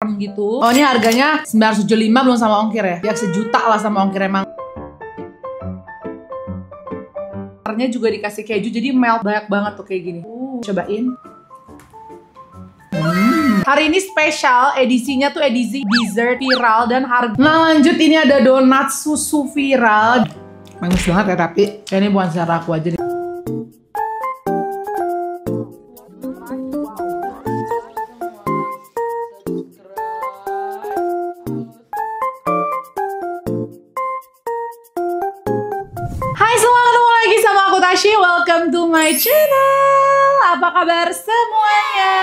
gitu. Oh, ini harganya 975 belum sama ongkir ya? Ya sejuta lah sama ongkir emang. Warnanya juga dikasih keju jadi melt banyak banget tuh kayak gini. Cobain. Hari ini spesial, edisinya tuh edisi dessert viral dan harga. Nah lanjut, ini ada donat susu viral. Bagus banget ya, tapi ini bukan secara aku aja deh. Hai semua, ketemu lagi sama aku Tashi. Welcome to my channel. Apa kabar semuanya?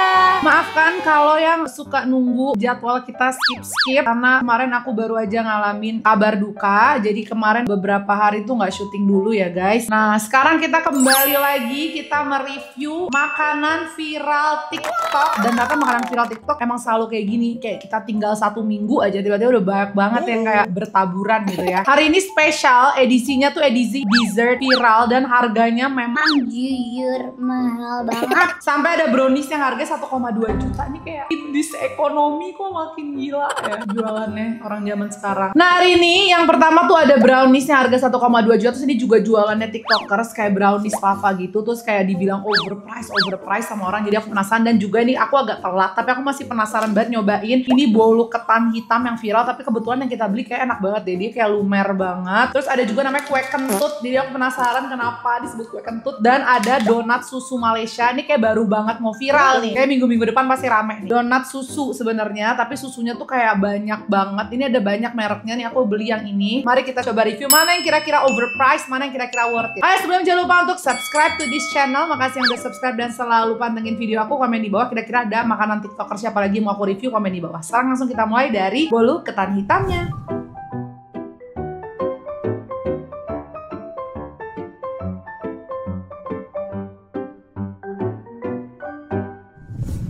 Maafkan kalau yang suka nunggu jadwal kita skip karena kemarin aku baru aja ngalamin kabar duka. Jadi kemarin beberapa hari tuh nggak syuting dulu ya guys. Nah sekarang kita kembali lagi, kita mereview makanan viral TikTok. Dan ternyata makanan viral TikTok emang selalu kayak gini. Kayak kita tinggal 1 minggu aja tiba-tiba udah banyak banget yang kayak bertaburan gitu ya. Hari ini spesial, edisinya tuh edisi dessert viral dan harganya memang jujur mahal banget. Sampai ada brownies yang harga 1,2 juta. Ini kayak indis ekonomi kok makin gila ya jualannya orang zaman sekarang. Nah hari ini yang pertama tuh ada brownies yang harga 1,2 juta. Terus ini juga jualannya tiktokers kayak brownies lava gitu. Terus kayak dibilang overprice sama orang. Jadi aku penasaran, dan juga ini aku agak telat tapi aku masih penasaran banget nyobain ini bolu ketan hitam yang viral. Tapi kebetulan yang kita beli kayak enak banget deh, dia kayak lumer banget. Terus ada juga namanya kue kentut. Jadi aku penasaran kenapa disebut kue kentut. Dan ada donat susu Malaysia. Ini kayak baru banget mau viral nih. Kayak minggu-minggu depan pasti rame nih. Donat susu sebenarnya, tapi susunya tuh kayak banyak banget. Ini ada banyak mereknya nih. Aku beli yang ini. Mari kita coba review mana yang kira-kira overpriced, mana yang kira-kira worth it. Ayo sebelum jangan lupa untuk subscribe to this channel. Makasih yang udah subscribe dan selalu pantengin video aku. Komen di bawah kira-kira ada makanan tiktoker siapa lagi mau aku review, komen di bawah. Sekarang langsung kita mulai dari bolu ketan hitamnya.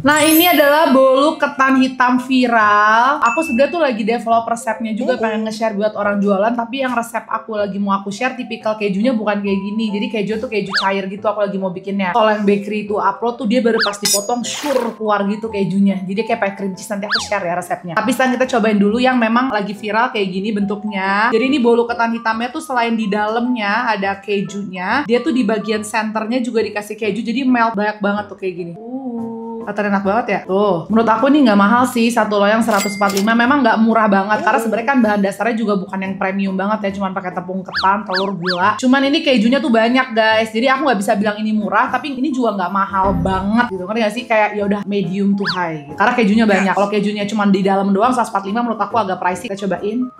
Nah ini adalah bolu ketan hitam viral. Aku sebenarnya tuh lagi develop resepnya juga, pengen nge-share buat orang jualan. Tapi yang resep aku lagi mau aku share tipikal kejunya bukan kayak gini. Jadi keju tuh keju cair gitu aku lagi mau bikinnya. Kalau yang bakery itu upload tuh dia baru pas dipotong keluar gitu kejunya. Jadi kayak pakai cream cheese, nanti aku share ya resepnya. Tapi sekarang kita cobain dulu yang memang lagi viral kayak gini bentuknya. Jadi ini bolu ketan hitamnya tuh selain di dalamnya ada kejunya, dia tuh di bagian centernya juga dikasih keju. Jadi melt banyak banget tuh kayak gini. Enak banget ya. Tuh, menurut aku nih nggak mahal sih, satu loyang 145. Memang nggak murah banget karena sebenarnya kan bahan dasarnya juga bukan yang premium banget ya, cuman pakai tepung ketan, telur, gula. Cuman ini kejunya tuh banyak guys. Jadi aku nggak bisa bilang ini murah, tapi ini juga nggak mahal banget gitu. Ngerti nggak sih? Kayak ya udah medium to high gitu. Karena kejunya banyak. Kalau kejunya cuman di dalam doang 145 menurut aku agak pricey. Kita cobain.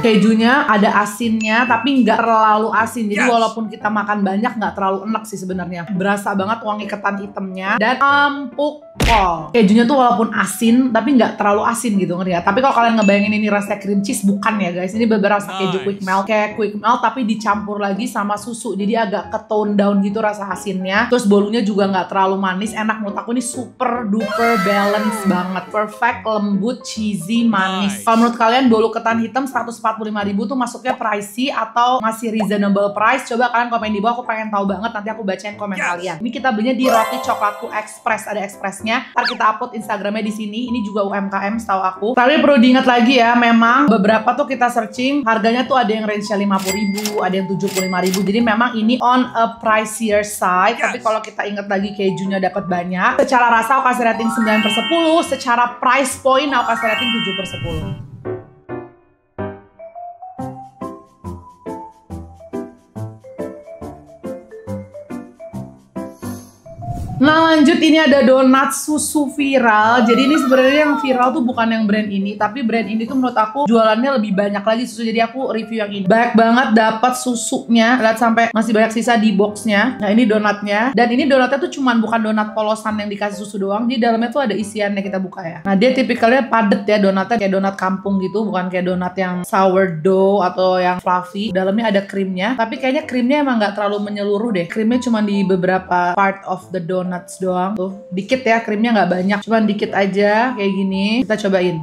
Kejunya ada asinnya tapi nggak terlalu asin. Jadi walaupun kita makan banyak nggak terlalu enak sih sebenarnya. Berasa banget wangi ketan hitamnya dan empuk kol. Kejunya tuh walaupun asin tapi nggak terlalu asin gitu, ngerti ya. Tapi kalau kalian ngebayangin ini rasa cream cheese, bukan ya guys. Ini berasa keju quick melt, kayak quick melt tapi dicampur lagi sama susu. Jadi agak ke tone down gitu rasa asinnya. Terus bolunya juga nggak terlalu manis, enak. Menurut aku ini super duper balance banget, perfect, lembut, cheesy, manis. Kalau menurut kalian bolu ketan hitam 145.000 tuh masuknya pricey atau masih reasonable price? Coba kalian komen di bawah, aku pengen tahu banget. Nanti aku bacain komen kalian. Ini kita belinya di Roti Coklatku Express, ada expressnya. Ntar kita upload Instagramnya di sini. Ini juga UMKM setahu aku. Tapi perlu diingat lagi ya, memang beberapa tuh kita searching harganya tuh ada yang range-nya 50.000, ada yang 75.000. Jadi memang ini on a pricier side. Tapi kalau kita ingat lagi kejunya dapat banyak. Secara rasa aku kasih rating 9/10. Secara price point aku kasih rating 7/10. Nah lanjut, ini ada donat susu viral. Jadi ini sebenarnya yang viral tuh bukan yang brand ini, tapi brand ini tuh menurut aku jualannya lebih banyak lagi susu. Jadi aku review yang ini. Banyak banget dapat susunya. Lihat sampai masih banyak sisa di boxnya. Nah ini donatnya. Dan ini donatnya tuh cuman bukan donat polosan yang dikasih susu doang. Jadi dalamnya tuh ada isiannya, kita buka ya. Nah dia tipikalnya padet ya donatnya, kayak donat kampung gitu. Bukan kayak donat yang sourdough atau yang fluffy. Dalamnya ada krimnya. Tapi kayaknya krimnya emang nggak terlalu menyeluruh deh. Krimnya cuma di beberapa part of the donut doang tuh, dikit ya, krimnya nggak banyak, cuman dikit aja kayak gini. Kita cobain.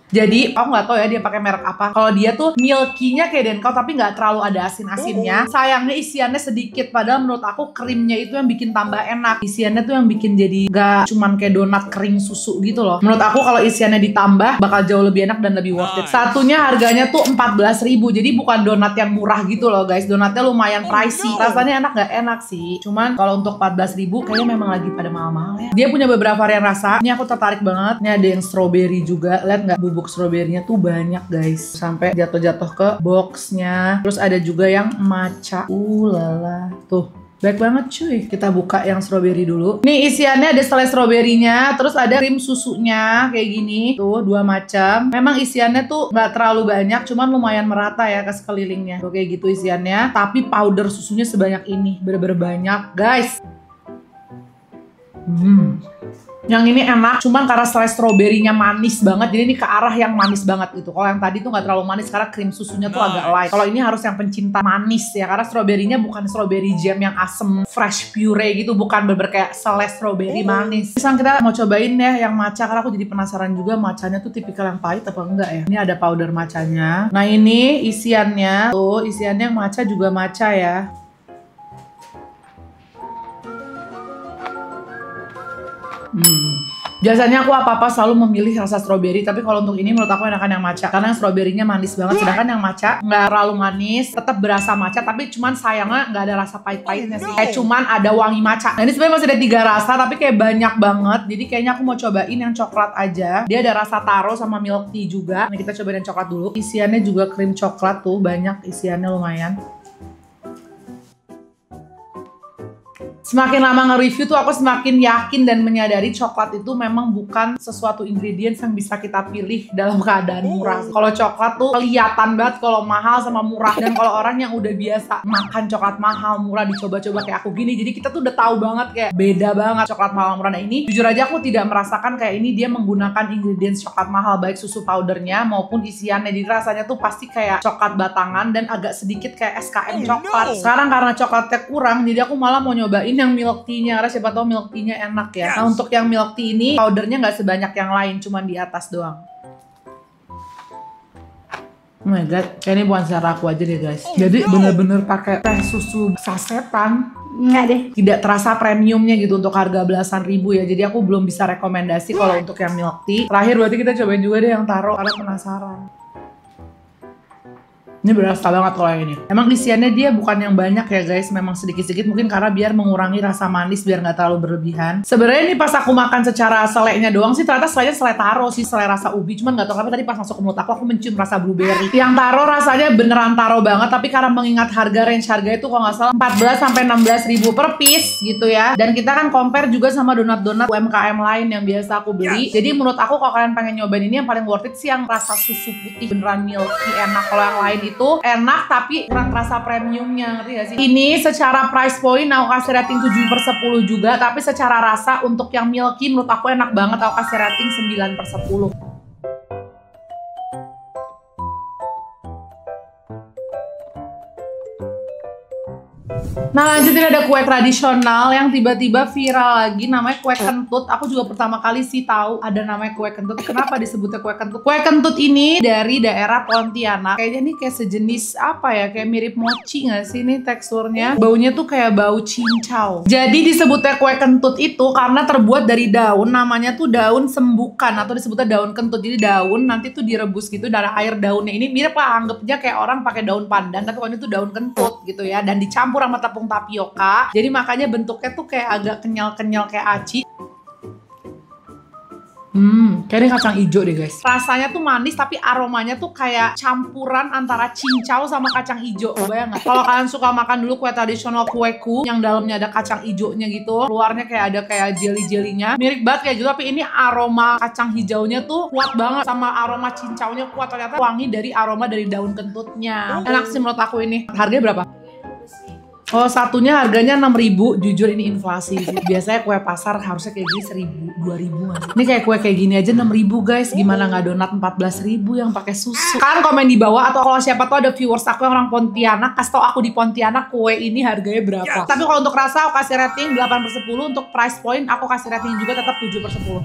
Jadi aku nggak tahu ya dia pakai merek apa. Kalau dia tuh milky-nya kayak Denkau tapi nggak terlalu ada asin-asinnya. Sayangnya isiannya sedikit. Padahal menurut aku krimnya itu yang bikin tambah enak. Isiannya tuh yang bikin jadi nggak cuman kayak donat kering susu gitu loh. Menurut aku kalau isiannya ditambah bakal jauh lebih enak dan lebih worth it. Satunya harganya tuh 14.000. Jadi bukan donat yang murah gitu loh guys. Donatnya lumayan pricey. Rasanya enak nggak enak sih. Cuman kalau untuk 14.000 kayaknya memang lagi pada mahal-mahal ya. Dia punya beberapa varian rasa. Ini aku tertarik banget. Ini ada yang strawberry juga. Lihat nggak, bubuk strawberry-nya tuh banyak guys. Sampai jatuh-jatuh ke boxnya. Terus ada juga yang matcha. Lala. Tuh. Baik banget cuy. Kita buka yang strawberry dulu. Nih isiannya ada selai strawberry-nya. Terus ada krim susunya kayak gini. Tuh 2 macam. Memang isiannya tuh nggak terlalu banyak. Cuman lumayan merata ya ke sekelilingnya. Tuh kayak gitu isiannya. Tapi powder susunya sebanyak ini. Bener-bener banyak guys. Yang ini enak, cuman karena selai stroberinya manis banget, jadi ini ke arah yang manis banget gitu. Kalau yang tadi tuh nggak terlalu manis karena krim susunya tuh agak light. Kalau ini harus yang pencinta manis ya, karena stroberinya bukan strawberry jam yang asem, fresh puree gitu, bukan bener kayak selai strawberry manis. Sekarang kita mau cobain ya yang matcha, karena aku jadi penasaran juga matchanya tuh tipikal yang pahit apa enggak ya. Ini ada powder matchanya. Nah ini isiannya, tuh isiannya yang matcha juga matcha ya. Biasanya aku apa-apa selalu memilih rasa stroberi, tapi kalau untuk ini menurut aku enakan yang matcha karena yang stroberinya manis banget, sedangkan yang matcha nggak terlalu manis, tetap berasa matcha, tapi cuman sayangnya nggak ada rasa pahit-pahitnya sih, kayak cuman ada wangi matcha. Nah ini sebenarnya masih ada 3 rasa, tapi kayak banyak banget, jadi kayaknya aku mau cobain yang coklat aja. Dia ada rasa taro sama milk tea juga. Nah kita cobain yang coklat dulu. Isiannya juga krim coklat tuh, banyak isiannya lumayan. Semakin lama nge-review tuh aku semakin yakin dan menyadari coklat itu memang bukan sesuatu ingredients yang bisa kita pilih dalam keadaan murah. Kalau coklat tuh kelihatan banget kalau mahal sama murah. Dan kalau orang yang udah biasa makan coklat mahal, murah, dicoba-coba kayak aku gini, jadi kita tuh udah tahu banget kayak beda banget coklat mahal murah. Nah ini jujur aja aku tidak merasakan kayak ini dia menggunakan ingredients coklat mahal, baik susu powdernya maupun isiannya. Jadi rasanya tuh pasti kayak coklat batangan dan agak sedikit kayak SKM coklat. Sekarang karena coklatnya kurang, jadi aku malah mau nyobain yang milk tea-nya, karena siapa tahu milk tea-nya enak ya. Nah untuk yang milk tea ini powdernya nggak sebanyak yang lain, cuman di atas doang. Oh my god, kayak ini bukan selera aku aja deh guys. Jadi bener-bener pakai teh susu sasetan. Enggak deh. Tidak terasa premiumnya gitu untuk harga belasan ribu ya. Jadi aku belum bisa rekomendasi kalau untuk yang milk tea. Terakhir berarti kita cobain juga deh yang taro karena penasaran. Ini berasa banget kalau yang ini. Emang isiannya dia bukan yang banyak ya guys, memang sedikit-sedikit mungkin karena biar mengurangi rasa manis biar nggak terlalu berlebihan. Sebenarnya ini pas aku makan secara selainya doang sih ternyata selainya selai taro sih, selai rasa ubi. Cuman nggak tahu kenapa tadi pas masuk ke mulut aku mencium rasa blueberry. Yang taro rasanya beneran taro banget, tapi karena mengingat range harga itu kalau nggak salah 14 sampai 16 ribu per piece gitu ya. Dan kita kan compare juga sama donat-donat UMKM lain yang biasa aku beli. Jadi menurut aku kalau kalian pengen nyobain ini yang paling worth it sih yang rasa susu putih beneran milky enak. Kalau yang lain itu enak tapi kurang rasa premiumnya, ngerti gak sih? Ini secara price point aku kasih rating 7/10 juga, tapi secara rasa untuk yang milky menurut aku enak banget, aku kasih rating 9/10. Nah lanjutin ada kue tradisional yang tiba-tiba viral lagi, namanya kue kentut. Aku juga pertama kali sih tahu ada namanya kue kentut. Kenapa disebutnya kue kentut? Kue kentut ini dari daerah Pontianak. Kayaknya nih kayak sejenis apa ya, kayak mirip mochi gak sih nih teksturnya? Baunya tuh kayak bau cincau. Jadi disebutnya kue kentut itu karena terbuat dari daun, namanya tuh daun sembukan atau disebutnya daun kentut. Jadi daun nanti tuh direbus gitu, dari air daunnya ini mirip lah anggapnya kayak orang pakai daun pandan, tapi kalau ini tuh daun kentut gitu ya, dan dicampur sama tepung tapioka. Jadi makanya bentuknya tuh kayak agak kenyal-kenyal kayak aci. Kayaknya kacang hijau deh guys. Rasanya tuh manis tapi aromanya tuh kayak campuran antara cincau sama kacang hijau. Bayang nggak? Kalau kalian suka makan dulu kue tradisional kueku yang dalamnya ada kacang hijaunya gitu, luarnya kayak ada kayak jelly-jellynya, mirip banget kayak gitu. Tapi ini aroma kacang hijaunya tuh kuat banget sama aroma cincaunya kuat. Ternyata wangi dari aroma dari daun kentutnya. Enak sih menurut aku ini. Harganya berapa? Oh satunya harganya 6.000. Jujur ini inflasi sih. Biasanya kue pasar harusnya kayak gini 1.000, 2.000 aja. Ini kayak kue kayak gini aja 6.000 guys. Gimana nggak donat 14.000 yang pakai susu? Kalian komen di bawah, atau kalau siapa tahu ada viewers aku yang orang Pontianak, kasih tau aku di Pontianak kue ini harganya berapa. Tapi kalau untuk rasa aku kasih rating 8/10. Untuk price point aku kasih rating juga tetap 7/10.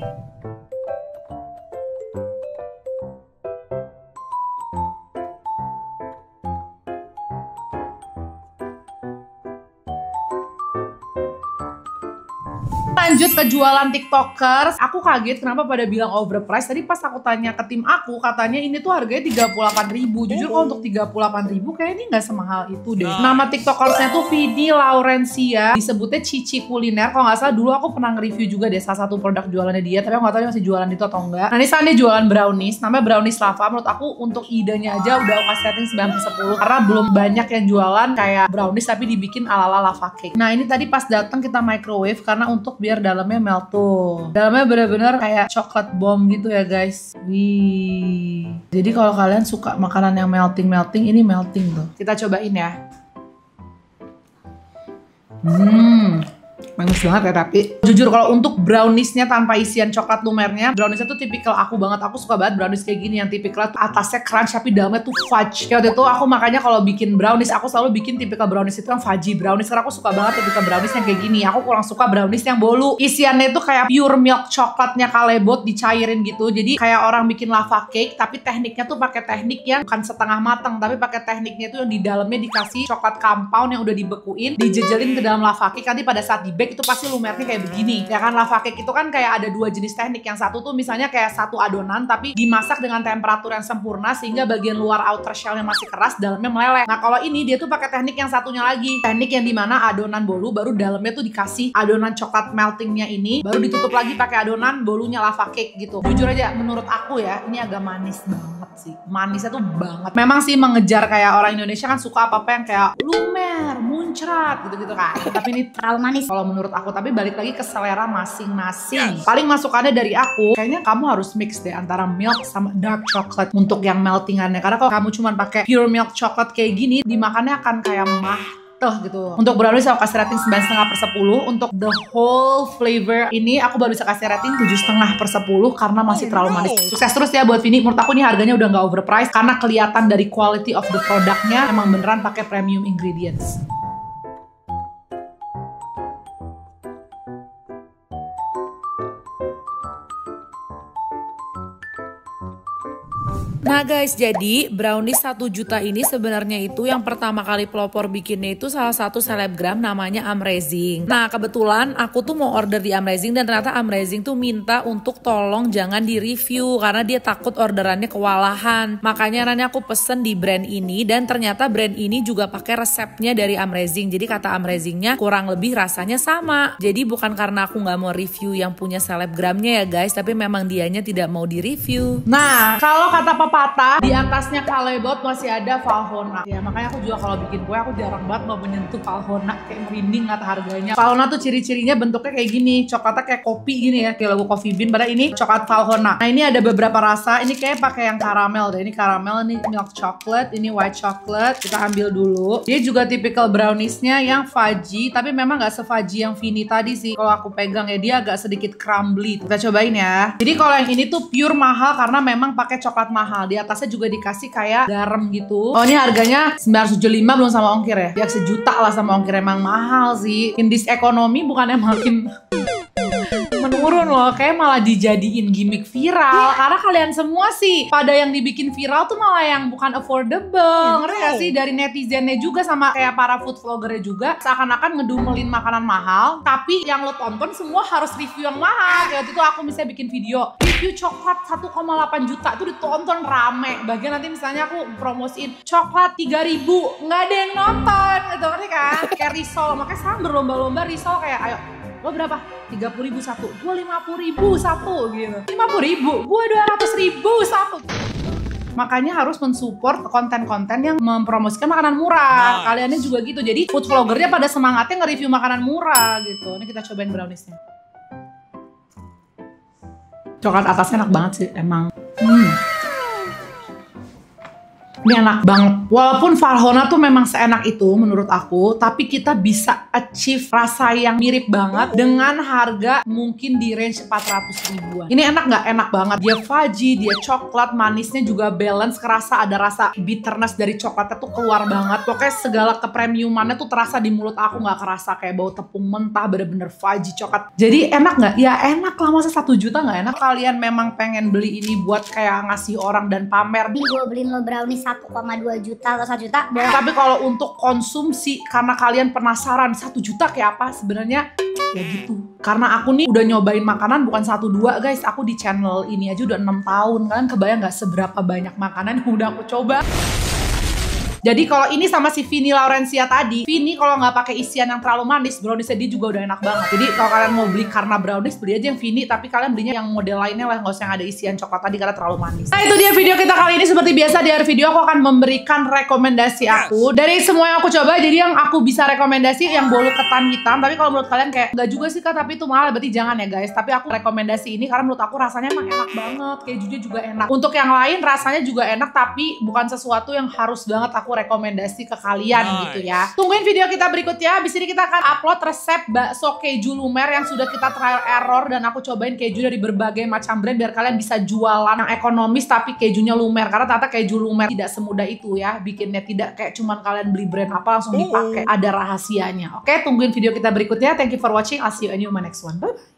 lanjut ke jualan TikTokers. Aku kaget kenapa pada bilang overpriced. Tadi pas aku tanya ke tim aku, katanya ini tuh harganya 38.000. Jujur kalau untuk 38.000 kayaknya ini nggak semahal itu deh. Nama TikTokersnya tuh Vini Laurencia. Disebutnya Cici Kuliner. Kalau nggak salah dulu aku pernah nge-review juga deh salah satu produk jualannya dia. Tapi aku nggak tahu dia masih jualan itu atau enggak. Nah ini sekarang dia jualan brownies. Namanya brownies lava. Menurut aku untuk idenya aja udah aku kasih rating 9/10. Karena belum banyak yang jualan kayak brownies tapi dibikin ala-ala lava cake. Nah ini tadi pas datang kita microwave karena untuk biar dalamnya melt tuh. Dalamnya bener-bener kayak coklat bomb gitu ya guys. Wih. Jadi kalau kalian suka makanan yang melting, ini melting tuh. Kita cobain ya. Bagus banget ya tapi jujur kalau untuk browniesnya tanpa isian coklat lumernya, browniesnya tuh tipikal aku banget. Aku suka banget brownies kayak gini yang tipikal atasnya crunch tapi dalamnya tuh fudge. Kayak waktu itu aku makanya kalau bikin brownies aku selalu bikin tipikal brownies itu yang fudgy brownies karena aku suka banget tipikal brownies yang kayak gini. Aku kurang suka brownies yang bolu. Isiannya itu kayak pure milk coklatnya kalebot dicairin gitu. Jadi kayak orang bikin lava cake tapi tekniknya tuh pakai teknik yang bukan setengah matang tapi pakai tekniknya itu yang di dalamnya dikasih coklat compound yang udah dibekuin, dijejelin ke dalam lava cake. Nanti pada saat di itu pasti lumernya kayak begini ya kan. Lava cake itu kan kayak ada dua jenis teknik. Yang satu tuh misalnya kayak satu adonan tapi dimasak dengan temperatur yang sempurna sehingga bagian luar outer shellnya masih keras, dalamnya meleleh. Nah kalau ini dia tuh pakai teknik yang satunya lagi, teknik yang dimana adonan bolu baru dalamnya tuh dikasih adonan coklat meltingnya ini, baru ditutup lagi pakai adonan bolunya lava cake gitu. Jujur aja menurut aku ya ini agak manis banget sih, manisnya tuh banget. Memang sih mengejar kayak orang Indonesia kan suka apa-apa yang kayak lumer, muncrat gitu-gitu kan. Tapi ini terlalu manis kalau menurut aku, tapi balik lagi ke selera masing-masing. Paling masukannya dari aku, kayaknya kamu harus mix deh antara milk sama dark chocolate untuk yang meltingannya. Karena kalau kamu cuma pakai pure milk chocolate kayak gini, dimakannya akan kayak gitu. Untuk brownies aku kasih rating 9,5/10. Untuk the whole flavor ini aku baru bisa kasih rating 7,5/10 karena masih terlalu manis. Sukses terus ya buat Vini. Menurut aku ini harganya udah nggak overpriced karena kelihatan dari quality of the produknya emang beneran pakai premium ingredients. Nah guys, jadi brownies 1 juta ini sebenarnya itu yang pertama kali pelopor bikinnya itu salah satu selebgram namanya Amazing. Nah kebetulan aku tuh mau order di Amazing dan ternyata Amazing tuh minta untuk tolong jangan di review karena dia takut orderannya kewalahan. Makanya Rani aku pesen di brand ini dan ternyata brand ini juga pakai resepnya dari Amazing. Jadi kata Amazingnya kurang lebih rasanya sama. Jadi bukan karena aku nggak mau review yang punya selebgramnya ya guys, tapi memang dianya tidak mau di review. Nah kalau kata patah di atasnya kalebot masih ada Valrhona ya, makanya aku juga kalau bikin kue aku jarang banget mau menyentuh Valrhona, kayak merinding kata harganya. Valrhona tuh ciri-cirinya bentuknya kayak gini, coklatnya kayak kopi gini ya, kayak logo Coffee Bean. Padahal ini coklat Valrhona. Nah ini ada beberapa rasa, ini kayak pakai yang karamel deh. Ini karamel, ini milk chocolate, ini white chocolate. Kita ambil dulu. Dia juga tipikal browniesnya yang fudgy, tapi memang nggak se-fudgy yang Vini tadi sih. Kalau aku pegang ya dia agak sedikit crumbly. Kita cobain ya. Jadi kalau yang ini tuh pure mahal karena memang pakai coklat mahal. Di atasnya juga dikasih kayak garam gitu. Oh ini harganya 975 belum sama ongkir ya. Ya sejuta lah sama ongkir, emang mahal sih. In this economy bukannya makin menurun loh, kayak malah dijadiin gimmick viral. Karena kalian semua sih pada yang dibikin viral tuh malah yang bukan affordable. Ngerti gak sih? Dari netizennya juga sama kayak para food vloggernya juga seakan-akan ngedumelin makanan mahal, tapi yang lo tonton semua harus review yang mahal. Kayak waktu itu aku misalnya bikin video review coklat 1,8 juta itu ditonton rame. Bagian nanti misalnya aku promosiin coklat 3.000, nggak ada yang nonton gitu, ngerti kan? Kayak risol, makanya sekarang berlomba-lomba risol kayak ayo lo berapa? 30.000 satu, gue 50.000 satu gitu. 50.000, gue 200.000 satu. Makanya harus mensupport konten-konten yang mempromosikan makanan murah. Kaliannya juga gitu. Jadi food vloggernya pada semangatnya nge-review makanan murah gitu. Ini kita cobain browniesnya. Coklat atasnya enak banget sih emang. Ini enak banget. Walaupun Valrhona tuh memang seenak itu menurut aku, tapi kita bisa achieve rasa yang mirip banget dengan harga mungkin di range 400 ribuan. Ini enak nggak? Enak banget. Dia fudgy, dia coklat, manisnya juga balance, kerasa ada rasa bitterness dari coklatnya tuh keluar banget. Pokoknya segala kepremiumannya tuh terasa di mulut aku, nggak kerasa kayak bau tepung mentah, bener-bener fudgy coklat. Jadi enak nggak? Ya enak lah, masa 1 juta nggak enak? Kalian memang pengen beli ini buat kayak ngasih orang dan pamer. Gue beliin lo brownies 1,2 juta atau 1 juta boleh. Tapi kalau untuk konsumsi karena kalian penasaran 1 juta kayak apa sebenarnya, ya gitu. Karena aku nih udah nyobain makanan bukan 1-2 guys. Aku di channel ini aja udah 6 tahun. Kalian kebayang gak seberapa banyak makanan yang udah aku coba? Jadi kalau ini sama si Vini Laurencia tadi, Vini kalau nggak pakai isian yang terlalu manis, browniesnya dia juga udah enak banget. Jadi kalau kalian mau beli karena brownies, beli aja yang Vini, tapi kalian belinya yang model lainnya lah, nggak usah yang ada isian coklat tadi karena terlalu manis. Nah itu dia video kita kali ini. Seperti biasa di akhir video aku akan memberikan rekomendasi aku dari semua yang aku coba. Jadi yang aku bisa rekomendasi yang bolu ketan hitam. Tapi kalau menurut kalian kayak nggak juga sih Kak, tapi itu mahal, berarti jangan ya guys. Tapi aku rekomendasi ini karena menurut aku rasanya emang enak banget, kejunya juga enak. Untuk yang lain rasanya juga enak, tapi bukan sesuatu yang harus banget aku rekomendasi ke kalian gitu ya. Tungguin video kita berikutnya. Abis ini kita akan upload resep bakso keju lumer yang sudah kita trial error dan aku cobain keju dari berbagai macam brand biar kalian bisa jualan yang ekonomis tapi kejunya lumer. Karena ternyata keju lumer tidak semudah itu ya bikinnya, tidak kayak cuman kalian beli brand apa langsung dipakai. Ada rahasianya. Oke, tungguin video kita berikutnya. Thank you for watching. I'll see you in my next one. Bye.